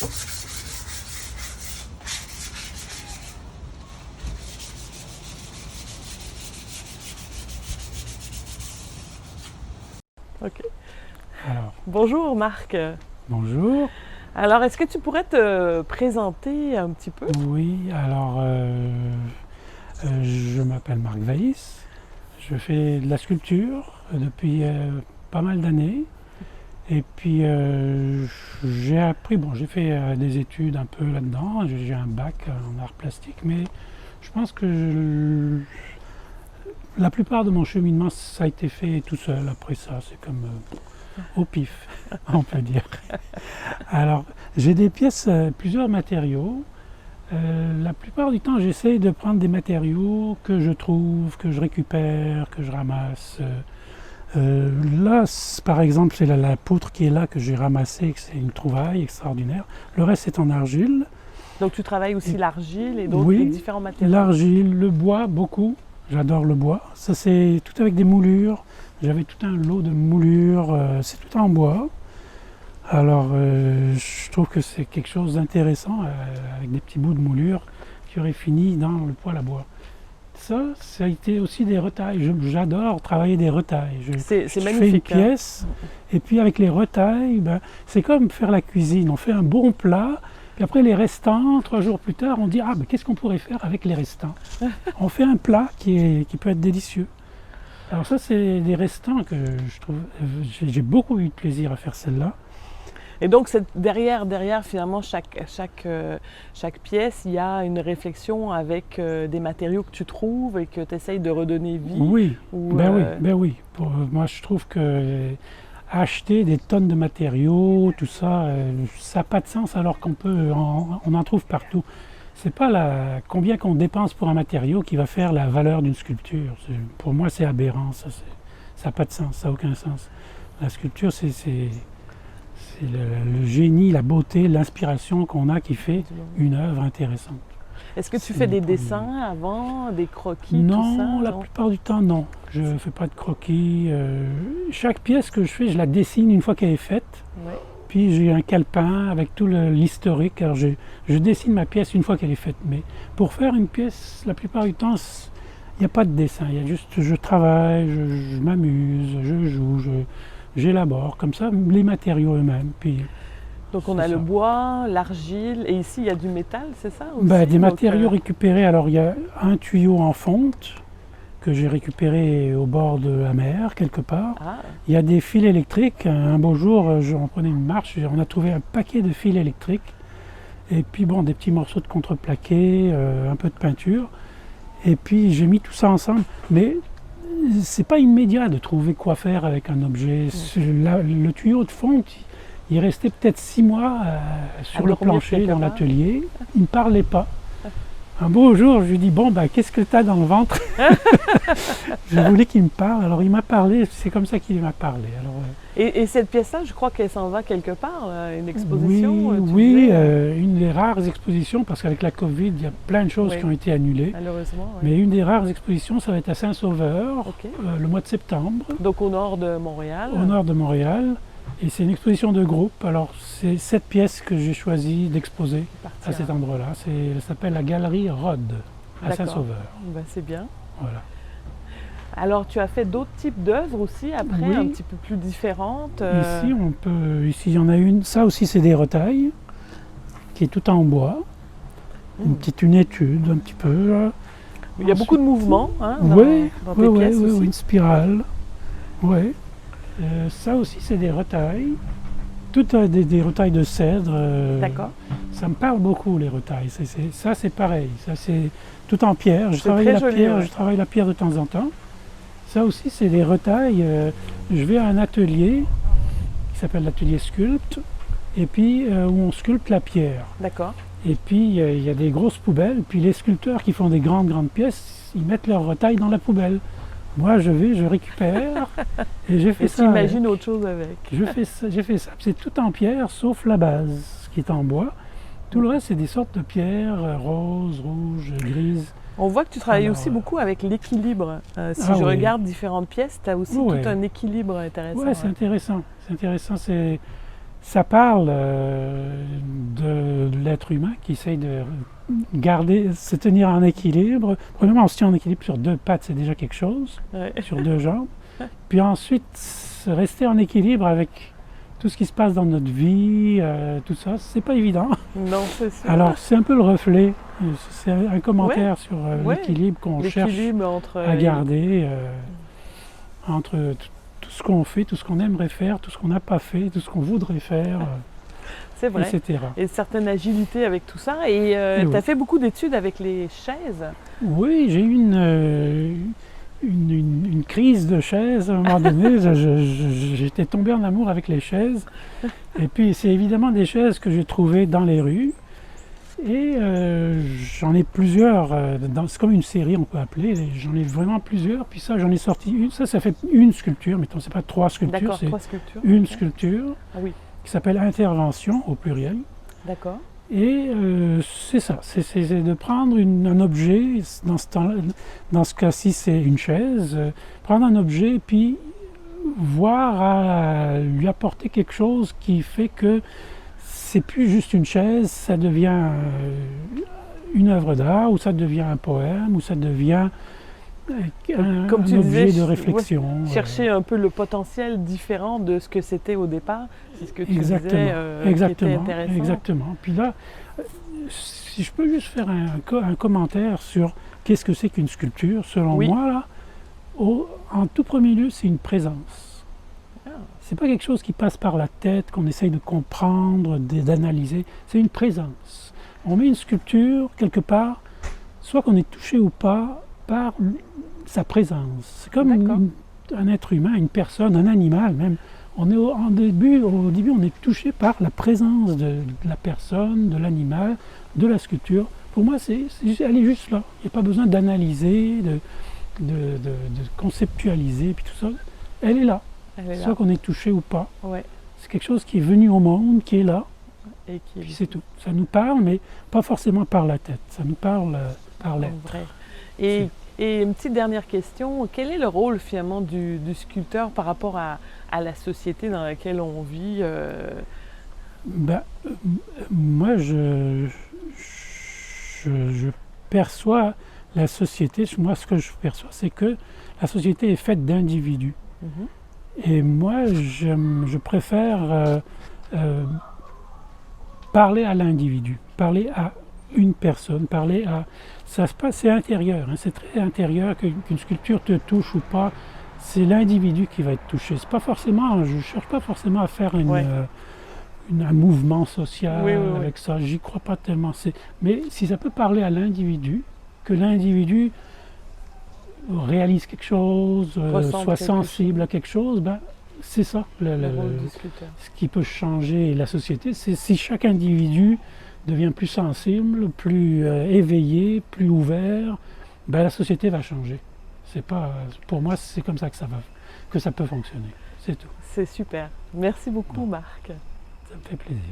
Ok. Alors, Bonjour Marc. bonjour. Alors, est-ce que tu pourrais te présenter un petit peu? Oui, alors je m'appelle Marc Weiss. Je fais de la sculpture depuis pas mal d'années. Et puis j'ai appris, bon, j'ai fait des études un peu là-dedans. J'ai un bac en art plastique, mais je pense que la plupart de mon cheminement, ça a été fait tout seul. Après ça, c'est comme au pif, on peut dire. Alors, j'ai des pièces, plusieurs matériaux. La plupart du temps, j'essaye de prendre des matériaux que je trouve, que je récupère, que je ramasse. Là, par exemple, c'est la poutre qui est là que j'ai ramassée, que c'est une trouvaille extraordinaire. Le reste, c'est en argile. Donc, tu travailles aussi l'argile et d'autres Oui, différents matériaux. l'argile, le bois, beaucoup. J'adore le bois. Ça, c'est tout avec des moulures. J'avais tout un lot de moulures. C'est tout en bois. Alors, je trouve que c'est quelque chose d'intéressant avec des petits bouts de moulure qui auraient fini dans le poêle à bois. Ça a été aussi des retailles. J'adore travailler des retailles. C'est Je fais une magnifique. pièce, et puis avec les retailles, ben, c'est comme faire la cuisine. On fait un bon plat, puis après les restants, 3 jours plus tard, on dit ah ben, qu'est-ce qu'on pourrait faire avec les restants? On fait un plat qui peut être délicieux. Alors ça, c'est des restants que je trouve. J'ai beaucoup eu de plaisir à faire celle-là. Et donc, derrière finalement, chaque pièce, il y a une réflexion avec des matériaux que tu trouves et que tu essayes de redonner vie. Oui, Ou, ben oui. Moi, je trouve que acheter des tonnes de matériaux, tout ça, ça n'a pas de sens alors on en trouve partout. C'est pas combien qu'on dépense pour un matériau qui va faire la valeur d'une sculpture. Pour moi, c'est aberrant. Ça n'a pas de sens, ça n'a aucun sens. La sculpture, c'est le génie, la beauté, l'inspiration qu'on a qui fait une œuvre intéressante. Est-ce que tu fais des dessins avant, des croquis, non, tout ça? La plupart du temps, non. Je ne fais pas de croquis. Chaque pièce que je fais, je la dessine une fois qu'elle est faite. Ouais. Puis j'ai un calepin avec tout l'historique. Alors je dessine ma pièce une fois qu'elle est faite. Mais pour faire une pièce, la plupart du temps, il n'y a pas de dessin. Il y a juste, je travaille, je m'amuse, je joue, j'élabore comme ça les matériaux eux-mêmes. Puis Donc on a le bois, l'argile, et ici il y a du métal, c'est ça aussi? Des matériaux récupérés. Alors il y a un tuyau en fonte que j'ai récupéré au bord de la mer quelque part. Ah. Il y a des fils électriques. Un beau jour, on prenait une marche, on a trouvé un paquet de fils électriques. Et puis bon, des petits morceaux de contreplaqué, un peu de peinture. Et puis j'ai mis tout ça ensemble. Mais c'est pas immédiat de trouver quoi faire avec un objet. Le tuyau de fonte, il est resté peut-être 6 mois sur le plancher dans l'atelier. Il ne me parlait pas. Un beau jour, je lui dis bon, qu'est-ce que tu as dans le ventre? Je voulais qu'il me parle, alors il m'a parlé, c'est comme ça qu'il m'a parlé. Alors, et cette pièce-là, je crois qu'elle s'en va quelque part, là, une exposition? Oui, une des rares expositions, parce qu'avec la Covid, il y a plein de choses qui ont été annulées. Malheureusement. Oui. Mais une des rares expositions, ça va être à Saint-Sauveur, le mois de septembre. Donc au nord de Montréal. Au nord de Montréal. Et c'est une exposition de groupe. Alors c'est cette pièce que j'ai choisi d'exposer à cet endroit-là. Elle s'appelle la Galerie Rod à Saint-Sauveur. C'est bien. Voilà. Alors tu as fait d'autres types d'œuvres aussi après, un petit peu plus différentes. Ici il y en a une. Ça aussi c'est des retailles qui est tout en bois. Une étude un petit peu. Il y a beaucoup de mouvements dans tes pièces aussi. Oui, une spirale. Oui. Ça aussi, c'est des retailles, toutes des retailles de cèdre. D'accord. Ça me parle beaucoup, les retailles. Ça, c'est pareil. Ça, c'est tout en pierre. Je travaille la pierre de temps en temps. Ça aussi, c'est des retailles. Je vais à un atelier qui s'appelle l'atelier Sculpte, et puis où on sculpte la pierre. D'accord. Et puis, il y a des grosses poubelles. Puis les sculpteurs qui font des grandes pièces, ils mettent leurs retailles dans la poubelle. Moi, je récupère et j'ai fait ça. T'imagines autre chose avec. J'ai fait ça. C'est tout en pierre, sauf la base, qui est en bois. Tout le reste, c'est des sortes de pierres roses, rouges, grises. On voit que tu travailles aussi beaucoup avec l'équilibre. Si je regarde différentes pièces, tu as aussi tout un équilibre intéressant. Oui, c'est intéressant. C'est intéressant. Ça parle de l'être humain qui essaye de se tenir en équilibre. Premièrement, on se tient en équilibre sur deux pattes, c'est déjà quelque chose, Ouais. sur deux jambes. Puis ensuite, rester en équilibre avec tout ce qui se passe dans notre vie, tout ça, c'est pas évident. Non, c'est sûr. Alors, c'est un peu le reflet, c'est un commentaire sur Ouais. l'équilibre qu'on cherche L'équilibre entre... à garder entre tout ce qu'on fait, tout ce qu'on aimerait faire, tout ce qu'on n'a pas fait, tout ce qu'on voudrait faire, c'est vrai. etc. Et une certaine agilité avec tout ça. Et Et tu oui. as fait beaucoup d'études avec les chaises. Oui, j'ai eu une crise de chaises à un moment donné. J'étais tombé en amour avec les chaises. Et puis, c'est évidemment des chaises que j'ai trouvées dans les rues. Et j'en ai plusieurs. C'est comme une série, on peut appeler. J'en ai vraiment plusieurs. Puis ça, j'en ai sorti une. Ça fait une sculpture. Mettons, c'est pas 3 sculptures, D'accord, c'est 3 sculptures. une Ok. sculpture Ah oui, qui s'appelle Intervention au pluriel. d'accord. Et c'est ça, c'est de prendre un objet, dans ce cas-ci c'est une chaise, prendre un objet puis voir à lui apporter quelque chose qui fait que c'est plus juste une chaise, ça devient une œuvre d'art, ou ça devient un poème, ou ça devient Comme tu un objet disais, de réflexion. Chercher un peu le potentiel différent de ce que c'était au départ. C'est ce que tu Exactement, disais qui était exactement, intéressant. exactement. Puis là, si je peux juste faire un commentaire sur qu'est-ce que c'est qu'une sculpture, selon Oui. moi, là, en tout premier lieu, c'est une présence. Ah. C'est pas quelque chose qui passe par la tête, qu'on essaye de comprendre, d'analyser. C'est une présence. On met une sculpture quelque part, soit qu'on est touché ou pas par sa présence. C'est comme D'accord. un être humain, une personne, un animal même. On est au début, on est touché par la présence de la personne, de l'animal, de la sculpture. Pour moi, elle est juste là. Il n'y a pas besoin d'analyser, de conceptualiser, puis tout ça. Elle est là. Elle est là. Soit qu'on est touché ou pas. Ouais. C'est quelque chose qui est venu au monde, qui est là, Et qui puis c'est tout. Ça nous parle, mais pas forcément par la tête. Ça nous parle par en l'être. vrai. Et une petite dernière question, quel est le rôle finalement du sculpteur par rapport à la société dans laquelle on vit Ben, moi, je perçois la société, moi ce que je perçois, c'est que la société est faite d'individus. Mhm. Et moi, je préfère parler à l'individu, parler à une personne, parler à... Ça se passe, c'est intérieur, hein, c'est très intérieur, qu'une sculpture te touche ou pas, c'est l'individu qui va être touché. C'est pas forcément, je ne cherche pas forcément à faire Ouais. un mouvement social Oui, oui, oui. avec ça, j'y crois pas tellement. Mais si ça peut parler à l'individu, que l'individu réalise quelque chose, Ressente soit quelque sensible à quelque chose, ben, c'est ça Le rôle du sculpteur. ce qui peut changer la société. C'est si chaque individu devient plus sensible, plus éveillé, plus ouvert, ben, la société va changer. C'est pas, pour moi, c'est comme ça que ça peut fonctionner. C'est tout. C'est super. Merci beaucoup, Bon. Marc. Ça me fait plaisir.